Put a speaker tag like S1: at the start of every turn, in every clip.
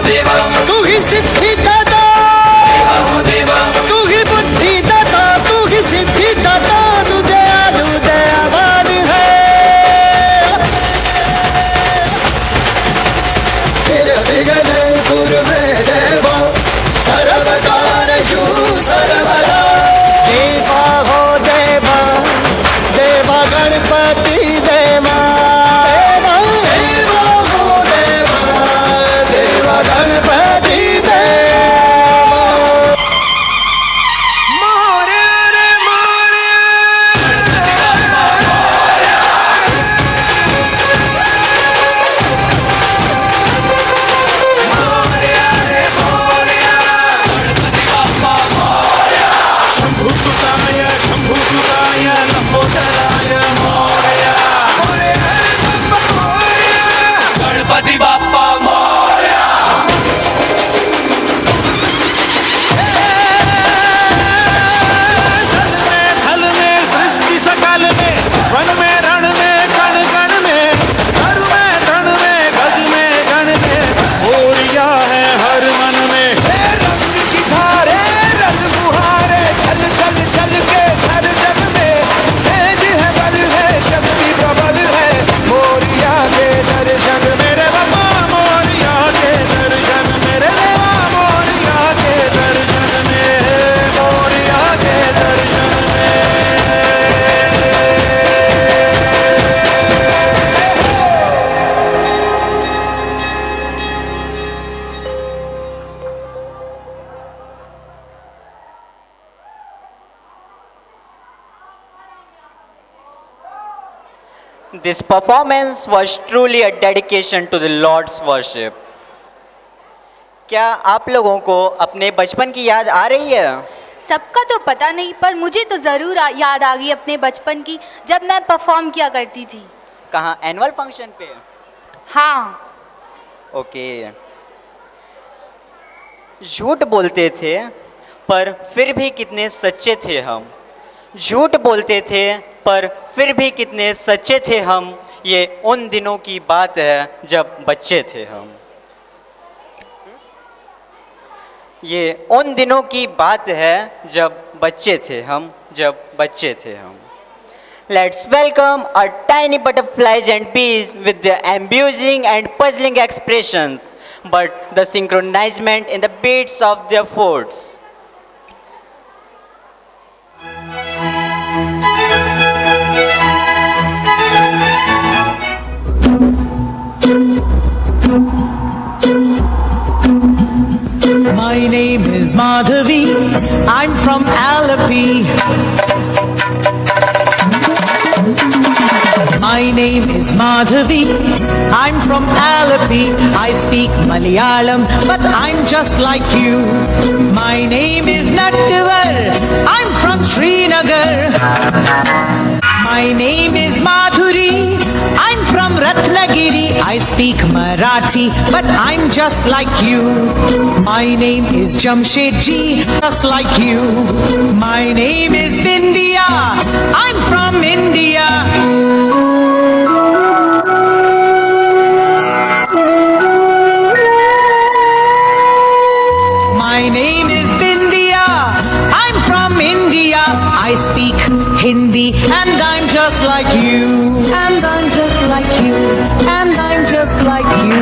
S1: तू ही सिद्धिदाता, तू ही बुद्धिदाता, तू ही सिद्धिदाता, तू दयालु दयावान है। विघ्न दूर में देवा, सर्वकारयु सर्वदा। देवा हो देवा, देवा गणपति देवा, देवा हो देवा, देवा गणपति देवा। मोरे रे मोरे, शंभुसुताय शंभुसुताय लंबोदराय मोरया।
S2: गणपति बाप्पा मोरया।
S1: थल में सृष्टि सकल में, वन में रण में कण कण में, घर में तृण में गज में गण में, मोरिया है हर मन में। रंग की धारे रंग बुहारे, चल चल चल के हर जग में, तेज है बल है शक्ति प्रबल है, मोरिया के दर्शन मेरे बाबा, मोरिया के दर्शन मेरे देवा, मोरिया के दर्शन में, मोरिया के दर्शन में।
S3: This performance was truly a dedication to the Lord's worship. क्या आप लोगों को अपने बचपन की याद आ रही है?
S4: सबका तो पता नहीं, पर मुझे तो ज़रूर याद आ गई अपने बचपन की, जब मैं परफॉर्म किया करती थी।
S3: कहाँ, एनुअल फंक्शन पे?
S4: हाँ।
S3: ओके। झूठ बोलते थे पर फिर भी कितने सच्चे थे हम। झूठ बोलते थे पर फिर भी कितने सच्चे थे हम। ये उन दिनों की बात है जब बच्चे थे हम। ये उन दिनों की बात है जब बच्चे थे हम, जब बच्चे थे हम। Let's welcome our tiny butterflies and bees with their amusing and puzzling expressions, but the synchronizement in the beats of their foots.
S5: My name is Madhavi, I'm from Alleppey. My name is Madhavi, I'm from Alleppey. I speak Malayalam, but I'm just like you. My name is Nattivar, I'm from Srinagar. My name is Madhuri, I'm from Ratnagiri. I speak Marathi, but I'm just like you. My name is Jamshedji, just like you. My name is Vindhya, I'm from India. My name is Vindhya, I'm from India. I speak Hindi and I'm just like you. And I'm just like you. And I'm just like you.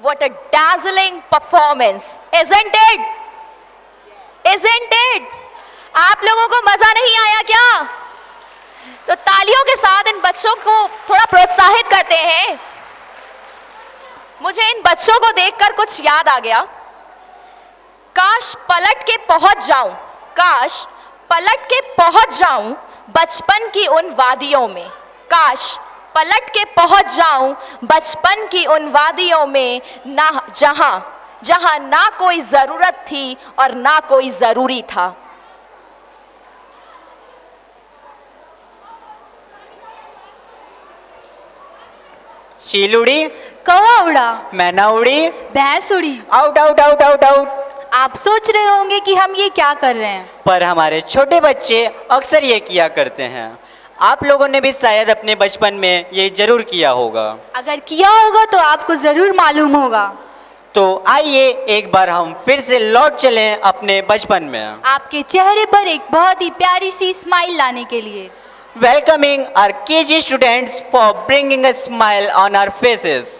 S4: What a dazzling performance, isn't it? Isn't it? आप लोगों को मजा नहीं आया क्या? तो तालियों के साथ इन बच्चों को थोड़ा प्रोत्साहित करते हैं। मुझे इन बच्चों को देखकर कुछ याद आ गया। काश पलट के पहुंच जाऊं, काश पलट के पहुंच जाऊं बचपन की उन वादियों में। काश पलट के पहुंच जाऊं बचपन की उन वादियों में, ना जहां जहां ना कोई जरूरत थी और ना कोई जरूरी था।
S3: चील उड़ी,
S4: कौवा उड़ा,
S3: मैना उड़ी,
S4: भैंस उड़ी,
S3: out out out out out.
S6: आप सोच रहे होंगे कि हम ये क्या कर रहे हैं,
S3: पर हमारे छोटे बच्चे अक्सर ये किया करते हैं। आप लोगों ने भी शायद अपने बचपन में ये जरूर किया होगा।
S6: अगर किया होगा तो आपको जरूर मालूम होगा।
S3: तो आइए एक बार हम फिर से लौट चलें अपने बचपन में,
S6: आपके चेहरे पर एक बहुत ही प्यारी सी स्माइल लाने के लिए।
S3: Welcoming our KG students for bringing a smile on our faces.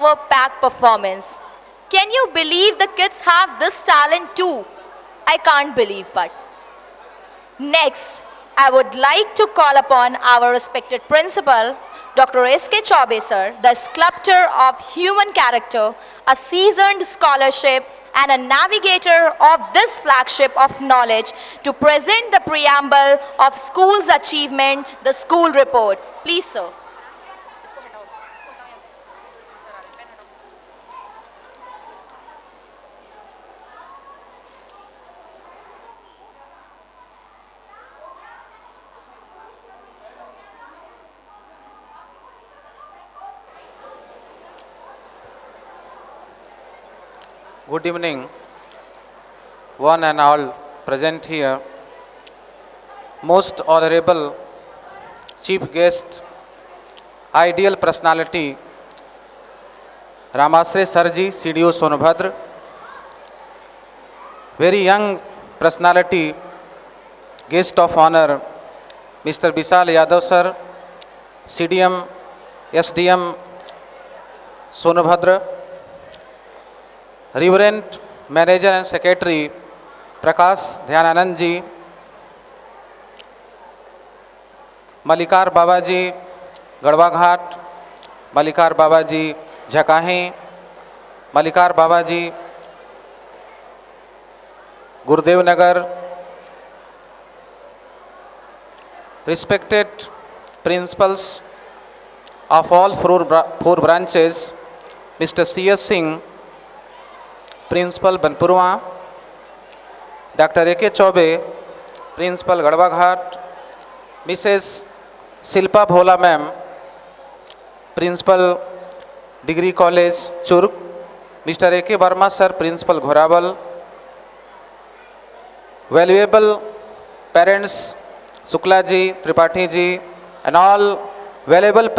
S4: power packed performance. Can you believe the kids have this talent too? I can't believe, but. Next, I would like to call upon our respected principal, Dr. S.K. Chaube sir, the sculptor of human character, a seasoned scholarship and a navigator of this flagship of knowledge, to present the preamble of school's achievement, the school report. Please, sir.
S7: Good evening, one and all present here. Most honorable chief guest, ideal personality, Ramasre Sarji, CDO Sonabhadra. Very young personality, guest of honor, Mr. Bisal Yadav sir, CDM, SDM Sonabhadra. Reverend Manager and Secretary Prakash Dhyananand ji, Malikar Babaji Gadwaghat, Malikar Babaji Jhakahi, Malikar Babaji Gurudev Nagar, respected principals of all four branches, Mr. C.S. Singh, Principal Banpurwa, Dr. A.K. Chaube, Principal Gadwaghat, Mrs. Silpa Bhola ma'am, Principal Degree College Churk, Mr. A.K. Verma sir, Principal Ghorabal, valuable parents Sukla ji, Tripathi ji, and all valuable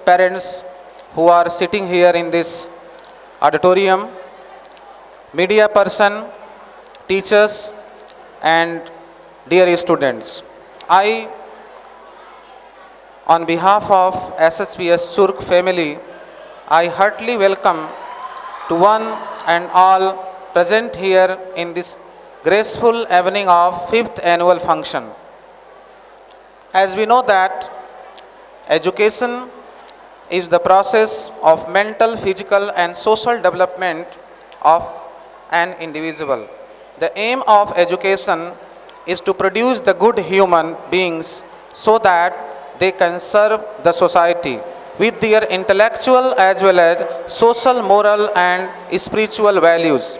S7: parents who are sitting here in this auditorium, media person, teachers, and dear students. I, on behalf of SHPS Churk family, I heartily welcome to one and all present here in this graceful evening of 5th annual function. As we know that education is the process of mental, physical, and social development of an individual. The aim of education is to produce the good human beings so that they can serve the society with their intellectual as well as social, moral, and spiritual values.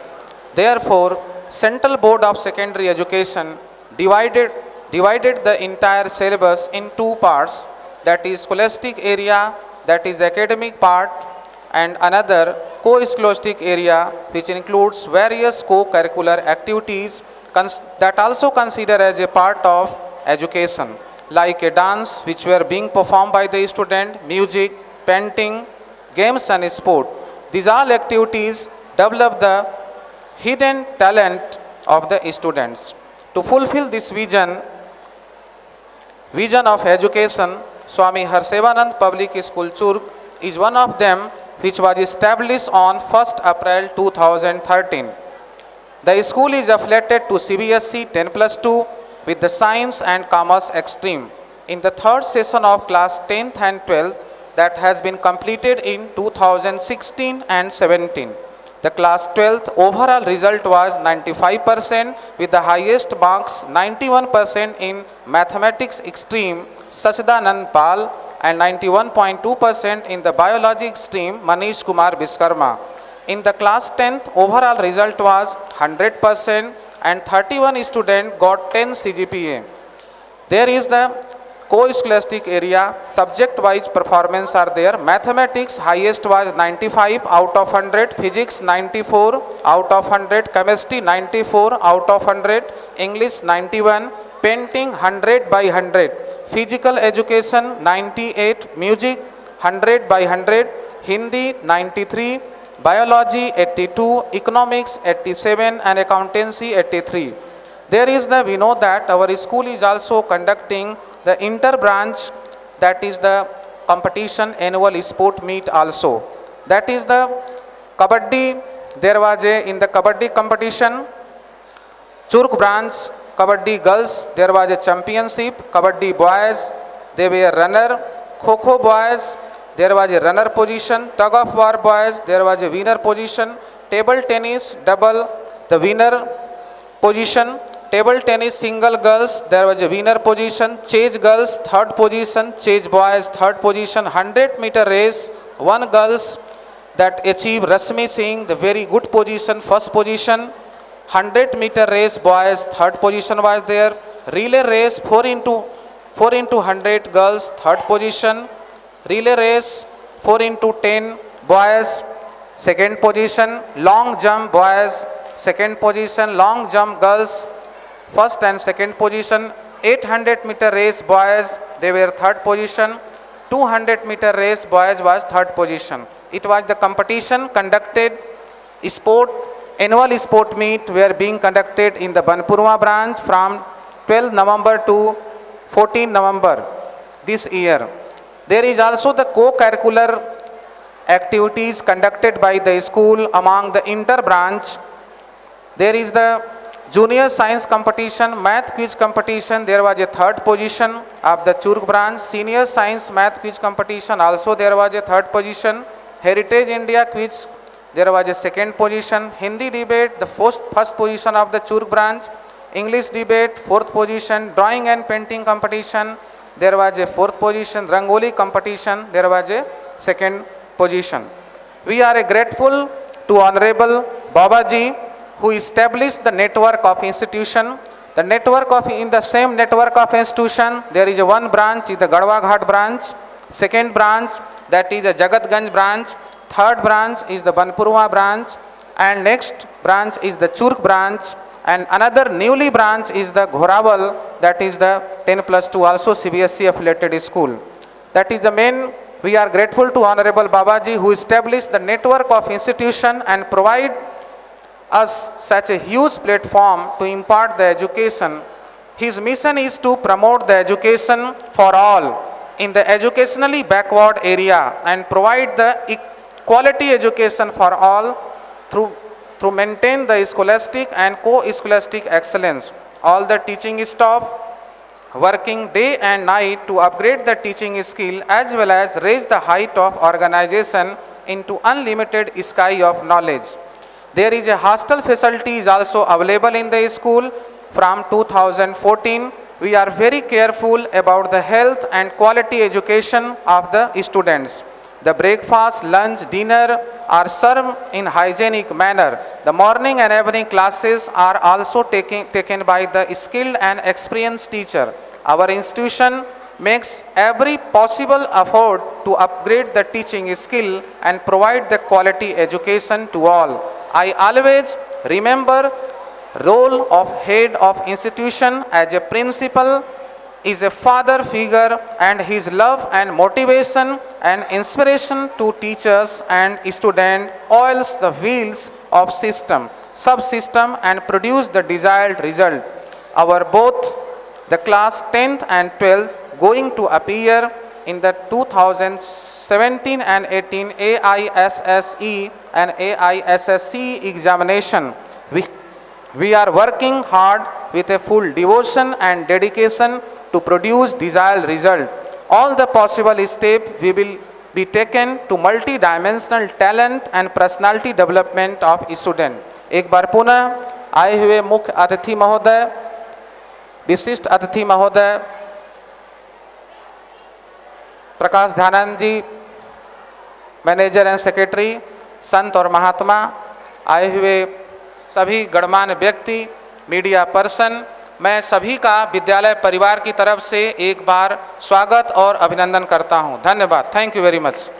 S7: Therefore, Central Board of Secondary Education divided the entire syllabus in two parts, that is scholastic area, that is the academic part, and another co-scholastic area which includes various co-curricular activities that also consider as a part of education, like a dance which were being performed by the student, music, painting, games and sport. These all activities develop the hidden talent of the students. To fulfill this vision of education, Swami Harsevanand Public School Churk is one of them, which was established on 1st April 2013. The school is affiliated to CBSE 10+2 with the Science and Commerce Extreme in the third session of class 10th and 12th that has been completed in 2016 and 17. The class 12th overall result was 95% with the highest marks 91% in Mathematics Extreme Sachdanand Pal and 91.2% in the biology stream Manish Kumar Biskarma. In the class 10th, overall result was 100% and 31 students got 10 CGPA. There is the co-scholastic area, subject-wise performance are there. Mathematics highest was 95 out of 100, Physics 94 out of 100, Chemistry 94 out of 100, English 91, Painting 100 by 100, Physical Education 98, Music 100 by 100, Hindi 93, Biology 82, Economics 87 and Accountancy 83. We know that our school is also conducting the inter-branch, that is the competition annual sport meet also. That is the Kabaddi. There was in the Kabaddi competition, Churk branch, Kabaddi girls, there was a championship. Kabaddi boys, they were runner. Kho boys, there was a runner position. Tug of war boys, there was a winner position. Table tennis double, the winner position. Table tennis single girls, there was a winner position. Chase girls, third position. Chase boys, third position. 100-meter race, one girls that achieve Rasmi Singh, the very good position, first position. 100-meter race boys, third position was there. Relay race 4 into 100 girls, third position. Relay race 4 into 10 boys, second position. Long jump boys, second position. Long jump girls, first and second position. 800-meter race boys, they were third position. 200-meter race boys was third position. It was the competition conducted, annual sport meet were being conducted in the Banpurwa branch from 12 November to 14 November this year. There is also the co-curricular activities conducted by the school among the inter-branch. There is the junior science competition, math quiz competition, there was a third position of the Churk branch. Senior science math quiz competition, also there was a third position. Heritage India quiz, there was a second position. Hindi debate, the first position of the Churk branch. English debate, fourth position. Drawing and painting competition, there was a fourth position. Rangoli competition, there was a second position. We are grateful to Honorable Babaji, who established the network of institution. The network of, in the same network of institution, there is a one branch, is the Gadwa Ghat branch. Second branch, that is the Jagatganj branch. Third branch is the Banpurwa branch. And next branch is the Churk branch. And another newly branch is the Ghorawal, that is the 10+2, also CBSE affiliated school. That is the main. We are grateful to Honorable Babaji, who established the network of institution and provide us such a huge platform to impart the education. His mission is to promote the education for all in the educationally backward area and provide the quality education for all through maintain the scholastic and co-scholastic excellence. All the teaching staff working day and night to upgrade the teaching skill as well as raise the height of organization into unlimited sky of knowledge. There is a hostel facility is also available in the school from 2014. We are very careful about the health and quality education of the students. The breakfast, lunch, dinner are served in hygienic manner. The morning and evening classes are also taken by the skilled and experienced teacher. Our institution makes every possible effort to upgrade the teaching skill and provide the quality education to all. I always remember role of head of institution as a principal is a father figure, and his love and motivation and inspiration to teachers and students oils the wheels of subsystem and produce the desired result. Our both the class 10th and 12th going to appear in the 2017 and 18 AISSE and AISSC examination. We are working hard with a full devotion and dedication to produce desired result. All the possible steps will be taken to multi-dimensional talent and personality development of student. एक बार पुनः आए हुए मुख्य अतिथि महोदय, विशिष्ट अतिथि महोदय प्रकाश ध्यानंद जी, मैनेजर एंड सेक्रेटरी, संत और महात्मा, आए हुए सभी गणमान्य व्यक्ति, मीडिया पर्सन, मैं सभी का विद्यालय परिवार की तरफ से एक बार स्वागत और अभिनंदन करता हूं। धन्यवाद। Thank you very much.